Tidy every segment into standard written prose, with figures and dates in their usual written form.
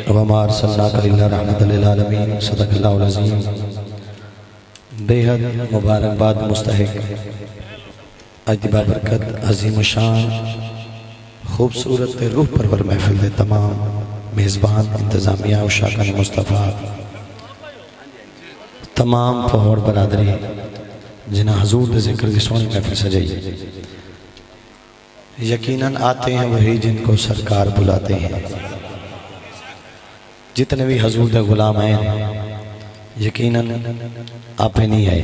وما ارسلناک الا رحمۃ للعالمین صدق اللہ العظیم۔ بے حد مبارکباد مستحق اج بابرکت عظیم شان خوبصورت روح پرور محفل دے تمام میزبان انتظامیہ و شاکان مصطفیٰ تمام پہوڑ برادری جنہ حضور دے ذکر دی سونی محفل سجائی، یقیناً آتے ہیں وہی جن کو سرکار بلاتے ہیں۔ جتنے بھی حضور دے غلام ہیں یقیناً آپ نہیں آئے۔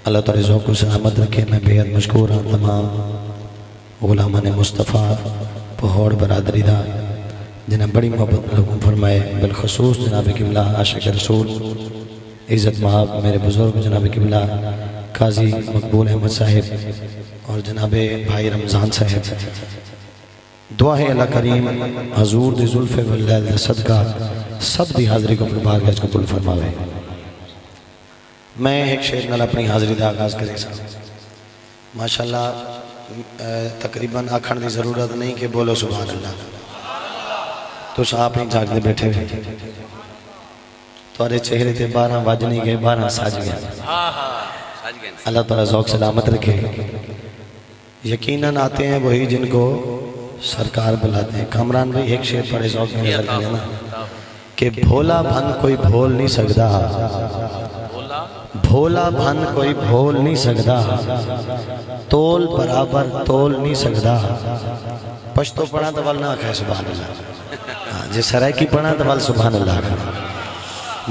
اللہ تعالی ذوق و سلامت رکھے۔ میں بے حد مشکور ہوں تمام غلامان مصطفیٰ پہوڑ برادری دا جنہیں بڑی محبت لوگوں فرمائے، بالخصوص جناب قبلہ عاشق رسول عزت مآب میرے بزرگ جناب قبلہ قاضی مقبول احمد صاحب اور جناب بھائی رمضان صاحب۔ دعا ہے اللہ کریم حضور دی زلف واللیل دا صدقہ سب دی حاضری کو اپنے بارگاہ قبول فرماوے۔ میں ایک شعر نال اپنی حاضری دا آغاز کرے سا۔ ماشاءاللہ تقریباً آکھن دی ضرورت نہیں کہ بولو سبحان اللہ، تو آپ ہی جاگ دے بیٹھے ہوئے توارے چہرے تے 12 بج نہیں گئے، 12 ساج گئے۔ اللہ تعالیٰ ذوق سلامت رکھے۔ یقیناً آتے ہیں وہی جن کو سرکار بلاتے ہیں۔ کامران بھائی ایک شعر پڑھے ذوق میں نظر کرے نا کہ بھولا بھن کوئی بھول نہیں سکتا، بھولا بھن کوئی بھول نہیں سکتا، تول برابر تول نہیں سکتا۔ پشتو پڑھا تو وال نہ کہے سبحان اللہ، جس سرائکی پڑھا تو وال سبحان اللہ کہے۔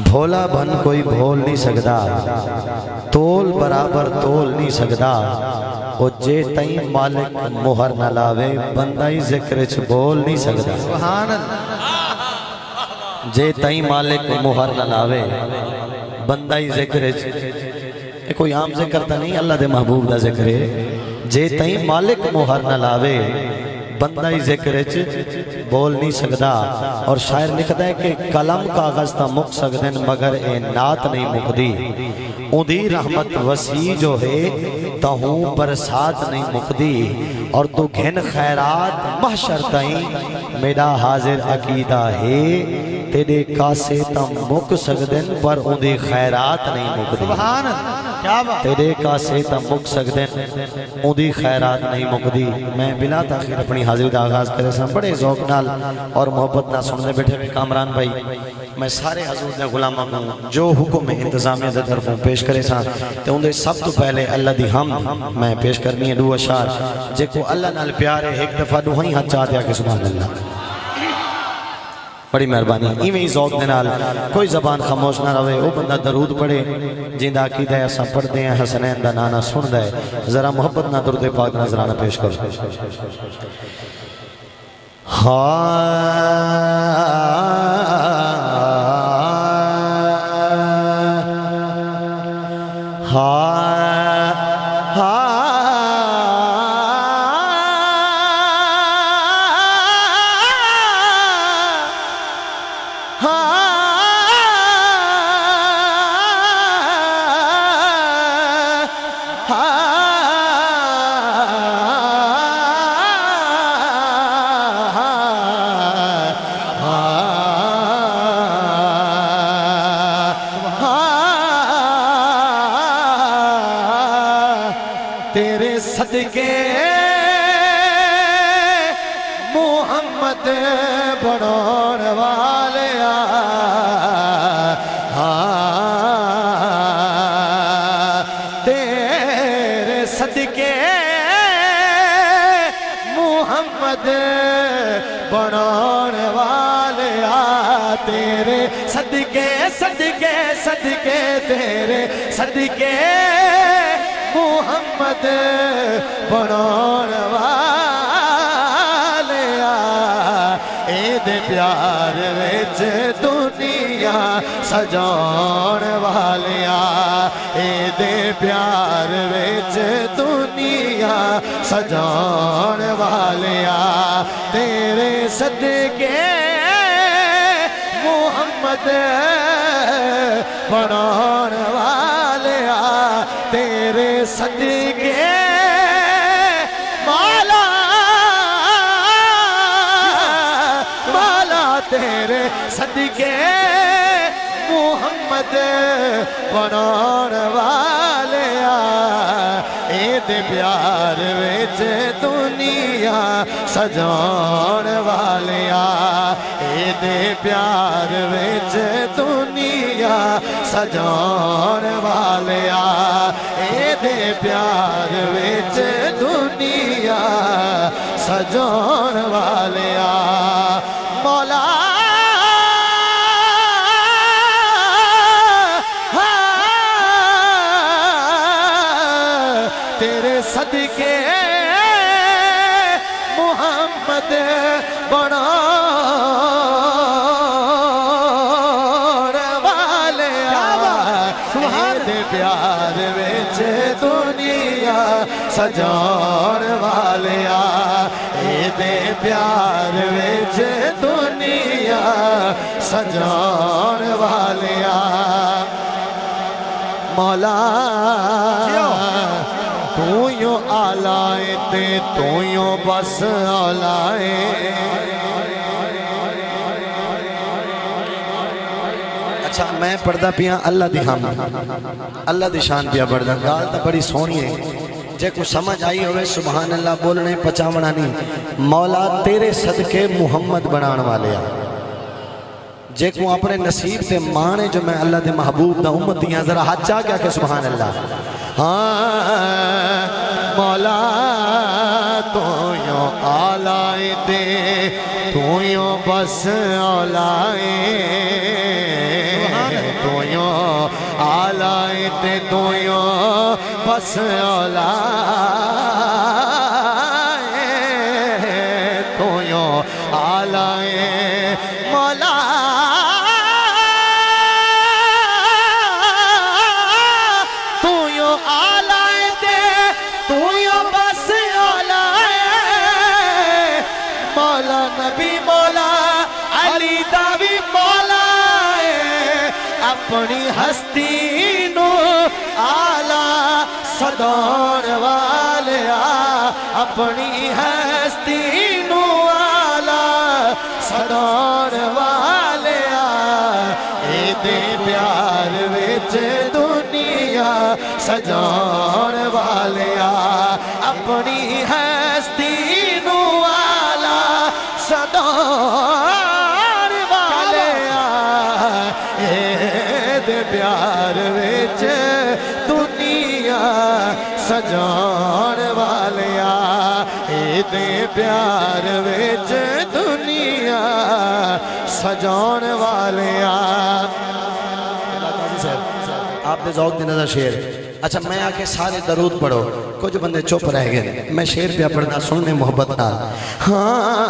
بھولا بھن کوئی بھول نہیں سکتا، تول برابر تول نہیں سکتا، او جے تائیں مالک مہر نہ لاوے بندائی ذکر چھ بول نہیں سکتا۔ سبحان اللہ۔ جے تائیں مالک مہر نہ لاوے بندائی ذکر چھ، کوئی عام ذکر تا نہیں، اللہ دے محبوب دا ذکر ہے۔ جے تائیں مالک مہر نہ لاوے بندائی ذکر چھ بول نہیں سکتا۔ اور شاعر لکھتا ہے کہ قلم کاغذ تا مک سکدن مگر اے نات نہیں مکدی، اندھی رحمت وسیع جو ہے تہوں برسات نہیں مکدی، اور تو گھن خیرات محشر تائیں میرا حاضر عقیدہ ہے، تیرے کاسے تا مک سکدن پر اندھی خیرات نہیں مکدی۔ سبحان اللہ۔ تیرے کاسے تا مک سکدن اندھی خیرات نہیں مکدی۔ میں بلا تاخیر اپنی حاضری دا آغاز کرے سا بڑے ذوق نال اور محبت نال سننے بیٹھے ہوئے کامران بھائی۔ میں سارے حضور دے غلامہ کو جو حکم انتظامیہ دے طرفوں پیش کرے سا تے اندھے سب تو پہلے اللہ دی حمد میں پیش کرنی ہے، دو اشار جے کو اللہ نال پیارے ایک دفعہ دو ہی ہاتھ چاہ دیا کہ سبحان اللہ۔ بڑی مہربانی ایویں ذوق دے نال کوئی زبان خاموش نہ رہے، وہ بندہ درود پڑھے جیندہ عقیدہ ہے اساں پڑھ دے ہیں، حسنین دا نانا سن دے، ذرا محبت نہ درود پاک نظرانہ پیش کرو۔ تیرے صدقے محمد بڑھون والیا، تیرے صدقے محمد بڑھون والیا، تیرے صدقے صدقے صدقے تیرے صدقے محمد بڑھون والیا، اے دے پیار وچ دنیا سجاؤن والیا، اے دے پیار وچ دنیا سجاؤن والیا، تیرے صدقے محمد بڑھون والیا، تیرے صدقے مولا مولا تیرے تیرے صدقے محمد بنان والیا اے دے پیار وچ دنیا سجان والیا اے دے پیار وچ دنیا سجان والیا اے دے پیار وچ دنیا سجان والیا مولا تیرے صدقے محمد بنان والیا دے پیار وچ دنیا سجان والیا اے دے پیار وچ دنیا سجان والیا مولا تو یوں آلائے تے تو یوں بس آلائے اچھا میں پڑھدا پیاں اللہ دی حمد اللہ دی شان پیا پڑھدا گال تا بڑی سونی ہے جے کو سمجھ آئی ہوئے سبحان اللہ بولنے پچاونا نہیں مولا تیرے صدقے محمد بنان والے جے کو اپنے نصیب تے مانے جو میں اللہ دے محبوب دا امت دیاں ذرا ہاتھ چاہ کیا کہ سبحان اللہ ہاں مولا تو یوں آلائے دے تو یوں بس آلائے تو یوں آلائے دے تو یوں بس آلائے تو یوں آلائے مولا نبی مولا علی داوی مولا اپنی ہستی نو آلہ صدان والیا اپنی ہستی نو آلہ صدان والیا اے دے پیار وچ دنیا سجان والیا اپنی ہستی نو صدان والیا اے دے پیار وچ دنیا سجان والیا اے دے پیار وچ دنیا سجان والیا آپ دے ذوق دی نظر شیر اچھا میں آکے سارے درود پڑھو کچھ بندے چپ رہ گئے میں شیر پہ پڑھنا سننے محبت نال ہاں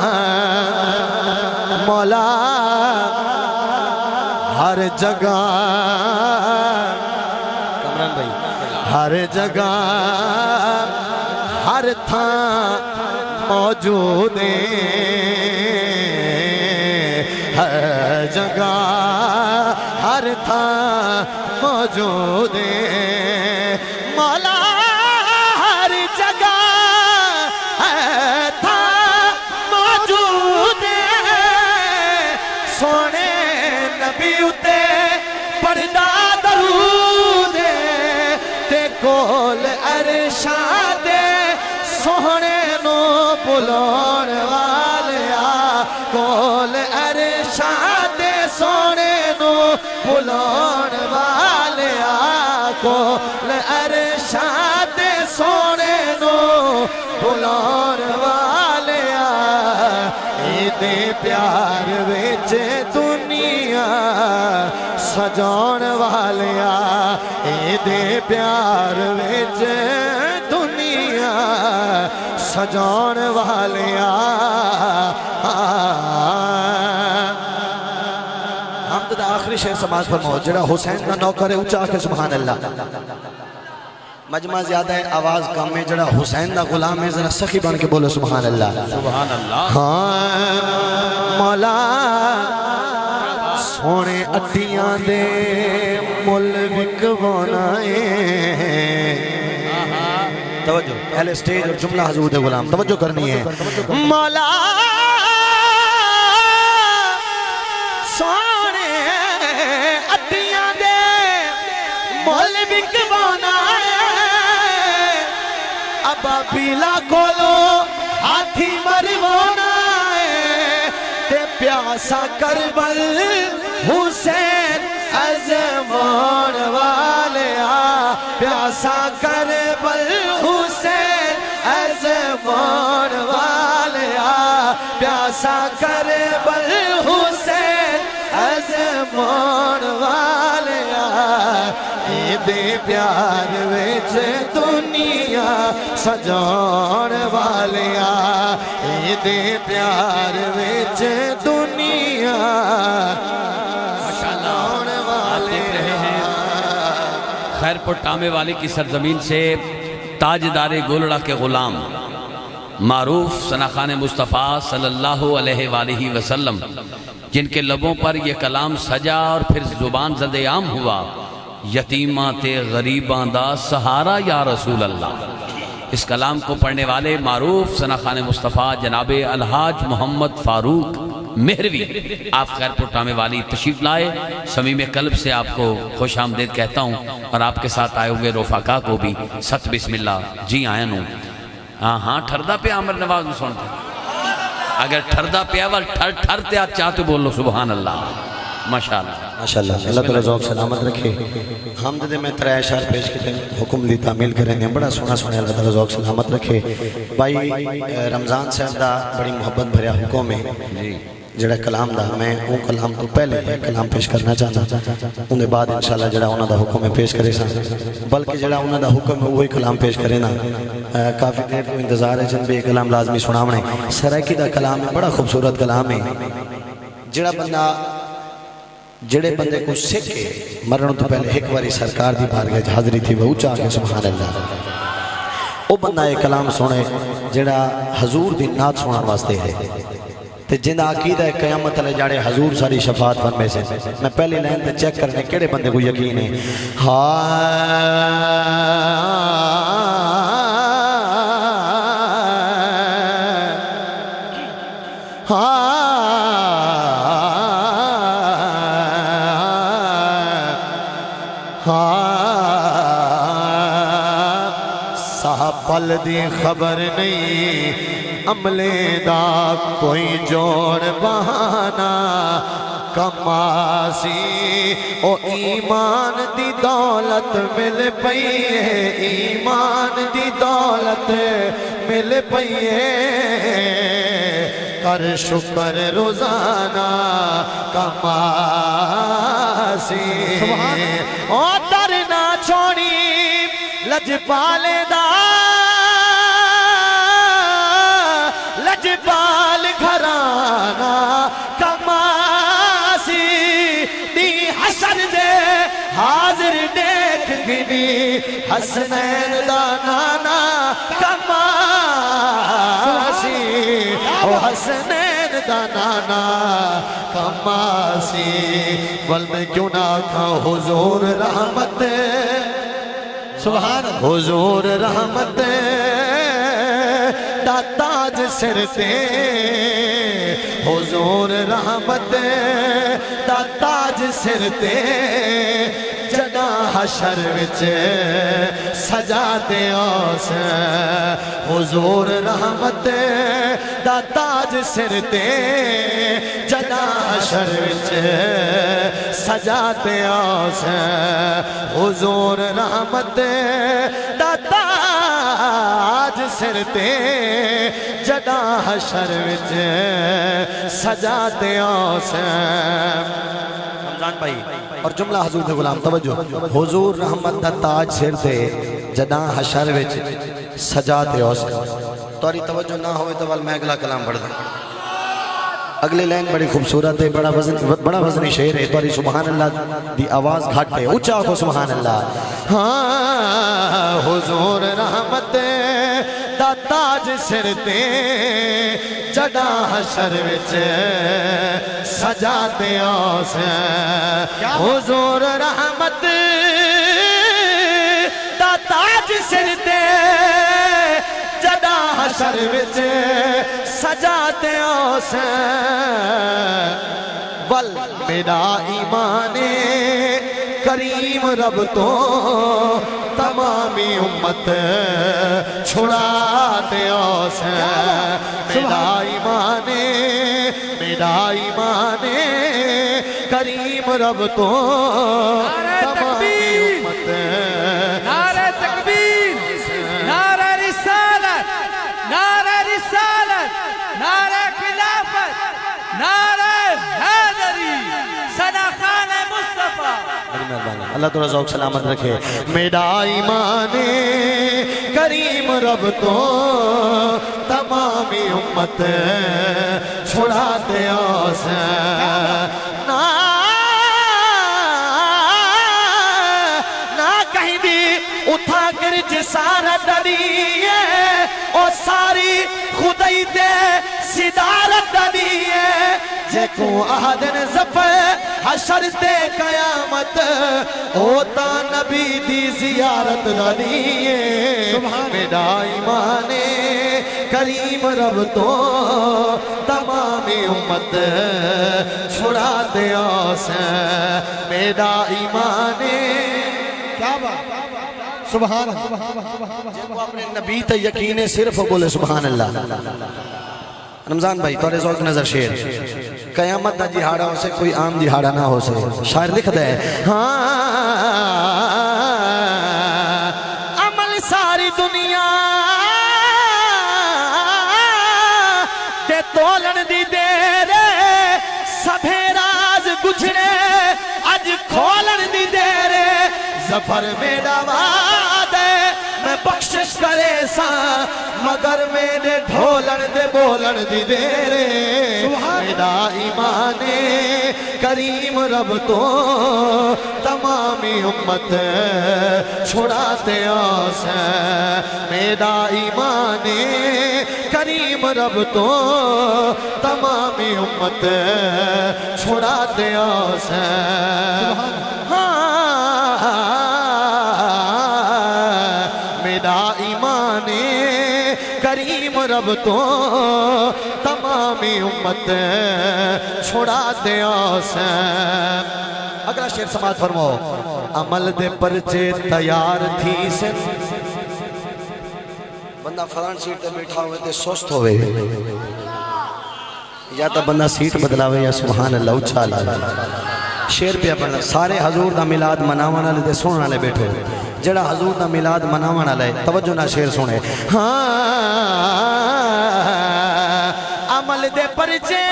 مولا ہر جگہ کمران بھائی ہر جگہ ہر تھاں موجود ہر جگہ ہر تھاں موجود مولا ہر جگہ تھا موجود سونے نبی اتے پڑھدا درود تے کول ارشاد سونے نو بلاؤن والیا کول ارشاد سونے نو بلاؤن والیا کول ارشاد سونے نو بلاؤن والیا اے دے پیار وچ دنیا سجان والیا اے دے پیار وچ دنیا سجان والیا حمد دا آخری شعر سماعت فرماؤ جڑا حسین دا نوکر ہے اونچا کے سبحان اللہ مجمع زیادہ ہے آواز کم ہے جڑا حسین دا غلام ہے ذرا سخی بن کے بولو سبحان اللہ سبحان اللہ ہاں مولا سونے اٹیاں دے مل وکوانا ہے توجہ اہل اسٹیج اور جملہ حضور دے غلام توجہ کرنی ہے مولا سونے ادیاں دے مول بکوانا ہے ابا بیلا کولو ہاتھی مروانا ہے تے پیاسا کربل حسین ازمان والیا پیاسا کربل حسین ازمان والیا پیاسا کربل حسین ازمان والیا دے پیار وچ دنیا سجان والیا دے پیار وچ دنیا سجان والیا خیر پور ٹامے والی کی سرزمین سے تاجدار گولڑا کے غلام معروف ثناخان مصطفیٰ صلی اللہ علیہ وآلہ وسلم جن کے لبوں پر یہ کلام سجا اور پھر زبان زد عام ہوا یتیماں تے غریباں دا سہارا یا رسول اللہ اس کلام کو پڑھنے والے معروف ثناخان مصطفیٰ جناب الحاج محمد فاروق مہروی آپ خیر پور ٹامے والی تشریف لائے صمیم قلب سے آپ کو خوش آمدید کہتا ہوں اور آپ کے ساتھ آئے ہوئے رفقا کو بھی ست بسم اللہ جی آیا نوں ہاں ٹھردہ پہ عامر نواز میں سنتے اگر ٹھردہ پہ اول ٹھرتے آج چاہتے بولو سبحان اللہ ماشاءاللہ ماشاءاللہ اللہ تعالیٰ ذوق سلامت رکھے حمد دے میں ترے اشعار پیش کیتے حکم دی تعمیل کریں گے بڑا سونا سونا اللہ تعالیٰ ذوق سلامت رکھے بھائی رمضان صاحب دا بڑی محبت بھریا حکم ہے جڑا کلام دا میں اون کلام تو پہلے یہ کلام پیش کرنا چاہتا انہیں بعد انشاءاللہ جڑا انہوں دا حکم ہے پیش کرے سا بلکہ جڑا انہوں دا حکم ہے وہی کلام پیش کرے نا کافی دیر کو انتظار ہے جن بھی یہ کلام لازمی سناونے سرائکی دا کلام ہے بڑا خوبصورت کلام ہے جڑے بندے کو سکھے مرنوں تو پہلے ایک باری سرکار دی بارگاہ حاضری تھی وہ چاہ کے سبحان اللہ او بندہ یہ کلام سنے جڑا حضور دی نات سنان واسطے ہے تے جن عقیدہ قیامت علیہ جاڑے حضور ساری شفاعت فرمے سے میں پہلی لائن تے چیک کرنے کیڑے بندے کو یقین ہے صاحب پل دی خبر نہیں عملے دا کوئی جوڑ بہانا کماسی او ایمان دی دولت مل پئیے ایمان دی دولت مل پئیے کر شکر روزانہ کماسی او در نہ چھوڑی لج پالے دا لجپال گھرانا کماسی دی حسن دے حاضر دیکھ گنی حسنین دا نانا کماسی او حسنین دا نانا کماسی بل میں کیوں نہ کھا حضور رحمت سبحان حضور رحمت دا تاج سر تے حضور رحمت دا تاج سر تے جدا حشر وچ سجاتے آس حضور رحمت دا تاج سر تے جدا حشر وچ سجاتے آس حضور رحمت دا تاج سر تے جدا حشر وچ سجاتے آس رمضان بھائی اور جملہ حضور دے غلام توجہ حضور رحمت دا تاج سر تے جدا حشر وچ سجاتے آس تواری توجہ نہ ہوئے تو میں اگلا کلام پڑھ دیں اگلی لائن بڑی خوبصورت ہے بڑا وزنی شعر ہے تواری سبحان اللہ دی آواز گھٹ ہے اچھا کو سبحان اللہ ہاں حضور رحمت دا تاج سر تے جدا حشر وچ سجاتے آس حضور رحمت دا تاج سر تے جدا حشر وچ سجاتے آس ول میرا ایمان کریم رب تو تمامی امت چھڑا دے سے میرا ایمان کریم رب تو تمامی امت نعرہ تکبیر، نعرہ رسالت، نعرہ رسالت، نعرہ خلافت، نعرہ حیدری، ثنا خان مصطفیٰ۔ اللہ تو رضا سلامت رکھے میرا ایمان کریم رب تو تمامی امت چھڑا دے سے نہ کہیں بھی اٹھا کر جسارہ ڈلیے او ساری خدای دے صدارت ڈلیے جے کو آدن زفر حشر تے قیامت ہوتا نبی دی زیارت ڈلیے میرا ایمان کریم رب تو تمامی امت چھڑا دے سے میرا ایمان کیا بات سبحان اللہ اپنے نبی تے یقین صرف بولے سبحان اللہ رمضان بھائی توڑے ذوق نظر شیر قیامت دا جہاڑا ہو سے کوئی عام جہاڑا نہ ہو سے شاعر لکھ دے عمل ساری دنیا تے تولن دی دیر سبھے راز گجھنے اج کھولن دی دیر زفر میرا وعد ہے میں بخشش کرے سا مگر میرے ڈھولن دے بولن دی دیرے میرا ایمان کریم رب تو تمامی امت چھڑا دے سے میرا ایمان کریم رب تو تمامی امت چھڑا دے سے میرا ایمان کریم رب تو تمامی امت چھڑا دے سے اگلا شعر سماعت فرماؤ عمل دے پرچے تیار تھی سے بندہ فران سیٹ تے بیٹھا ہوئے تے سست ہوئے یا تا بندہ سیٹ بدلاوے یا سبحان اللہ اچھا لالا شعر پہ پڑھنا سارے حضور دا میلاد مناوانا لے تے سننا لے بیٹھو جڑا حضور دا میلاد مناوانا لے توجہ نہ شعر سنے عمل دے پرچے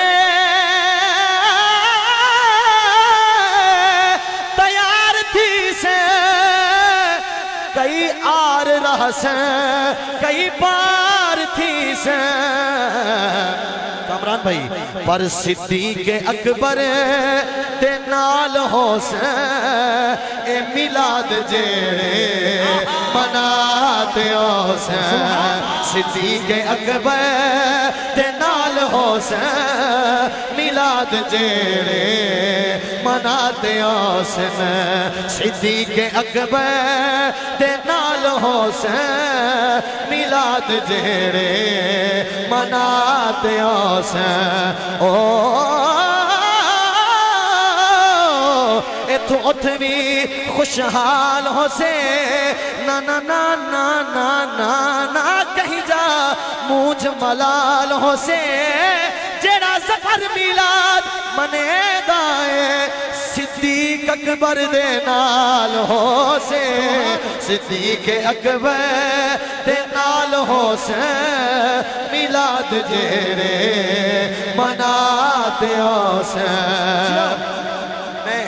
تیار تھی سے کئی آر رہ سے کئی پار تھی سے کامران بھائی پر صدیق اکبر تے نال ہو سے اے میلاد جیڑے مناتے ہو سے صدیق اکبر تے نال ہو سے میلاد جیڑے مناتے ہو سے صدیق اکبر تے نال ہو سے میلاد جیڑے مناتے ہو سے تو اتنی خوشحال ہو سے نا نا نا نا نا نا نا کہیں جا موج ملال ہو سے جیڑا زفر میلاد منے دائے صدیق اکبر دے نال ہو سے صدیق اکبر دے نال ہو سے میلاد جیڑے مناتے ہو سے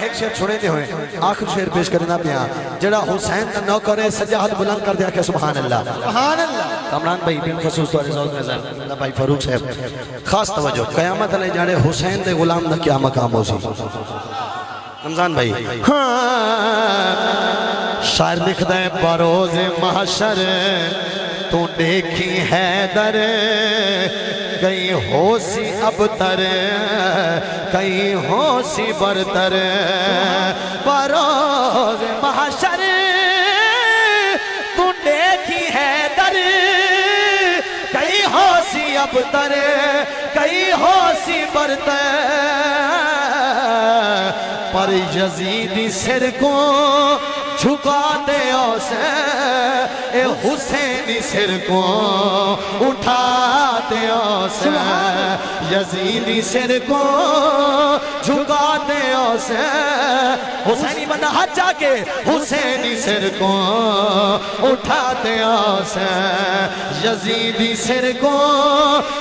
ایک شعر چھوڑے دے ہوئے آخر شعر پیش کرنا پیا جڑا حسین کا نوکر سجاہت بلند کر دیا کہ سبحان اللہ سبحان اللہ کامران بھائی بن خصوص تو رضا نظر اللہ بھائی فاروق صاحب خاص توجہ قیامت علیہ جاڑے حسین دے غلام دا کیا مقام ہو سی رمضان بھائی شاعر لکھ دے بروز محشر تو دیکھی حیدر کہیں ہو سی ابتر کہیں ہو سی برتر بروز محشر تو دیکھی حیدر کہیں ہو سی ابتر کہیں ہو سی برتر پر یزیدی سر کو جھکاتے حسین اے حسینی سر کو اٹھاتے حسین یزیدی سر کو جھکاتے حسین حسینی بندہ ہاتھ جا کے حسینی سر کو اٹھاتے حسین یزیدی سر کو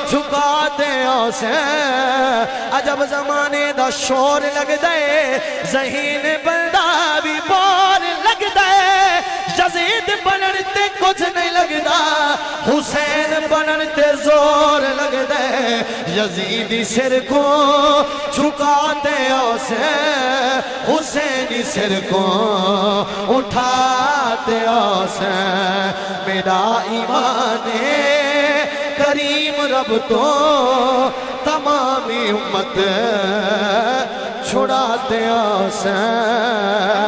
جھکاتے حسین عجب زمانے دا شور لگ دے ذہین بندہ بھی بور لگ دے یزید بننتے کچھ نہیں لگدا حسین بننتے زور لگ دے یزیدی سر کو جھکاتے حسین حسینی سر کو اٹھاتے حسین میرا ایمان کریم رب تو تمامی امت چھڑاتے حسین